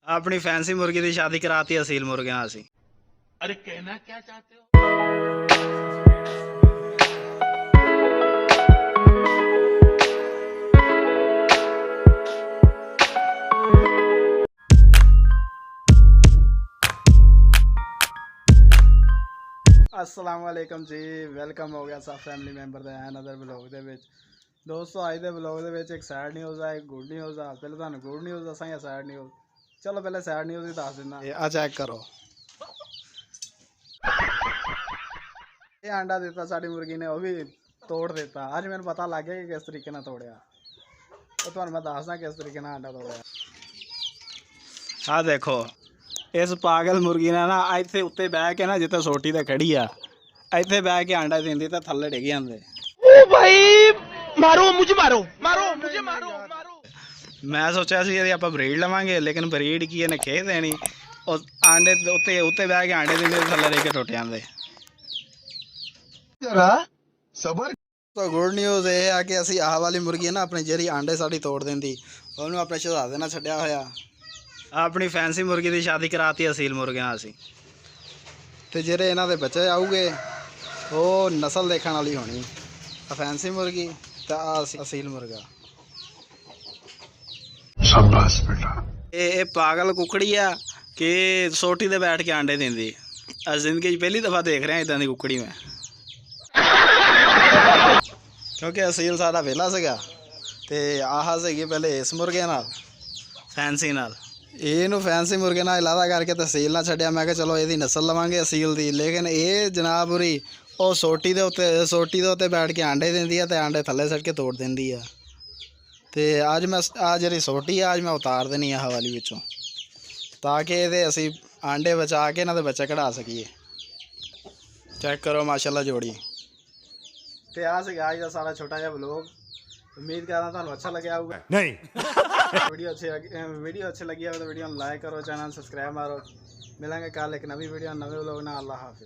अपनी फैंसी मुर्गी की शादी कराती असील मुर्गे नाल असीं। अरे कहना क्या चाहते हो? असलामुअलैकुम जी, वेलकम हो गया सब फैमिली मैंबर ਦੇ ਅਨਦਰ ਵਲੌਗ ਦੇ ਵਿੱਚ। ਦੋਸਤੋ ਅੱਜ ਦੇ ਵਲੌਗ ਦੇ ਵਿੱਚ ਇੱਕ ਸੈਡ ਨਿਊਜ਼ ਆ, ਇੱਕ ਗੁੱਡ ਨਿਊਜ਼ ਆ। ਪਹਿਲਾਂ ਤੁਹਾਨੂੰ ਗੁੱਡ ਨਿਊਜ਼ ਦੱਸਾਂ ਜਾਂ ਸੈਡ ਨਿਊਜ਼? ਚਲੋ ਪਹਿਲੇ ਸੈਡ ਨਿਊਜ਼ ਹੀ ਦੱਸ ਦਿੰਦਾ। ਆ ਚੈੱਕ ਕਰੋ, ਇਹ ਆਂਡਾ ਦਿੱਤਾ ਸਾਡੀ ਮੁਰਗੀ ਨੇ, ਉਹ ਵੀ ਤੋੜ ਦਿੱਤਾ। ਅੱਜ ਮੈਨੂੰ ਪਤਾ ਲੱਗ ਗਿਆ ਕਿ ਕਿਸ ਤਰੀਕੇ ਨਾਲ ਤੋੜਿਆ। ਉਹ ਤੁਹਾਨੂੰ ਮੈਂ ਦੱਸਦਾ ਕਿਸ ਤਰੀਕੇ ਨਾਲ ਆਂਡਾ ਤੋੜਿਆ। ਆ ਦੇਖੋ, इस पागल मुर्गी ने ना इतने उत्ते बह के ना जिते सोटी ते खड़ी आ इतने बह के आंडा देंदी ते थल्ले डिग जांदे। ओ भाई मारो मुझे, मारो मारो मुझे, मारो मारो। मैं सोचा सी यदि आपां ब्रीड लवांगे, लेकिन ब्रीड की इहने खे देनी, और आंडे उत्ते उत्ते बह के आंडे देंदे ते थल्ले डिग के टुट जांदे। जरा सबर। तो गुड न्यूज़ ये है कि असीं आह वाली मुर्गी है ना अपनी ਜਿਹੜੀ आंडे साडी तोड़ देंदी, ਉਹਨੂੰ ਆਪਣੇ ਸ਼ਹਿਜ਼ਾਦੇ ਨਾਲ ਛੱਡਿਆ ਹੋਇਆ। अपनी फैंसी मुर्गी की शादी कराती असील मुर्गे नाल असीं। ते ਜਿਹੜੇ ਇਹਨਾਂ ਦੇ ਬੱਚੇ ਆਉਗੇ ਉਹ ਨਸਲ ਦੇਖਣ ਵਾਲੀ ਹੋਣੀ। ਆ ਫੈਂਸੀ ਮੁਰਗੀ ਤੇ ਆ ਅਸੀਲ ਮੁਰਗਾ। शाबाश बेटा। ਇਹ ਪਾਗਲ ਕੁਕੜੀ ਆ ਕਿ ਸੋਟੀ ਤੇ ਬੈਠ ਕੇ ਆਂਡੇ ਦਿੰਦੀ। ਆ ਜ਼ਿੰਦਗੀ 'ਚ ਪਹਿਲੀ ਦਫਾ ਦੇਖ ਰਿਹਾ ਇਦਾਂ ਦੀ ਕੁਕੜੀ ਮੈਂ, ਕਿਉਂਕਿ ਅਸੀਲ ਸਾਡਾ ਵਿਹਲਾ ਸੀਗਾ ਤੇ ਆਹ ਸੀਗੀ ਪਹਿਲੇ ਇਸ ਮੁਰਗੇ ਨਾਲ, ਫੈਂਸੀ ਨਾਲ। ਇਹਨੂੰ ਫੈਂਸੀ ਮੁਰਗੇ ਨਾਲ ਇਲਾਦਾ ਕਰਕੇ ਤਹਿਸੀਲ ਨਾਲ ਛੱਡਿਆ। ਮੈਂ ਕਿਹਾ ਚਲੋ ਇਹਦੀ ਨਸਲ ਲਵਾਂਗੇ ਅਸੀਲ ਦੀ, ਲੇਕਿਨ ਇਹ ਜਨਾਬ ਉਰੀ ਉਹ ਸੋਟੀ ਦੇ ਉੱਤੇ ਬੈਠ ਕੇ ਆਂਡੇ ਦਿੰਦੀ ਆ ਤੇ ਆਂਡੇ ਥੱਲੇ ਸੱਟ ਕੇ ਤੋੜ ਦਿੰਦੀ ਆ। ਤੇ ਅੱਜ ਮੈਂ ਆ ਜਿਹੜੀ ਸੋਟੀ ਆ ਅੱਜ ਮੈਂ ਉਤਾਰ ਦੇਣੀ ਆ ਹਵਾਲੀ ਵਿੱਚੋਂ, ਤਾਂ ਕਿ ਇਹਦੇ ਅਸੀਂ ਆਂਡੇ ਬਚਾ ਕੇ ਇਹਨਾਂ ਦੇ ਬੱਚੇ ਕਢਾ ਸਕੀਏ। ਚੈੱਕ ਕਰੋ ਮਾਸ਼ਾਅੱਲਾ ਜੋੜੀ। ਤੇ ਆ ਸੀਗਾ ਅੱਜ ਦਾ ਸਾਰਾ ਛੋਟਾ ਜਿਹਾ ਵਲੋਗ। उम्मीद करना ਤੁਹਾਨੂੰ अच्छा लगा होगा। नहीं वीडियो अच्छी लगी हो तो वीडियो लाइक करो, चैनल सब्सक्राइब मारो। मिलेंगे कल एक नवी वीडियो नवे व्लॉग ना। अल्लाह हाफिज़।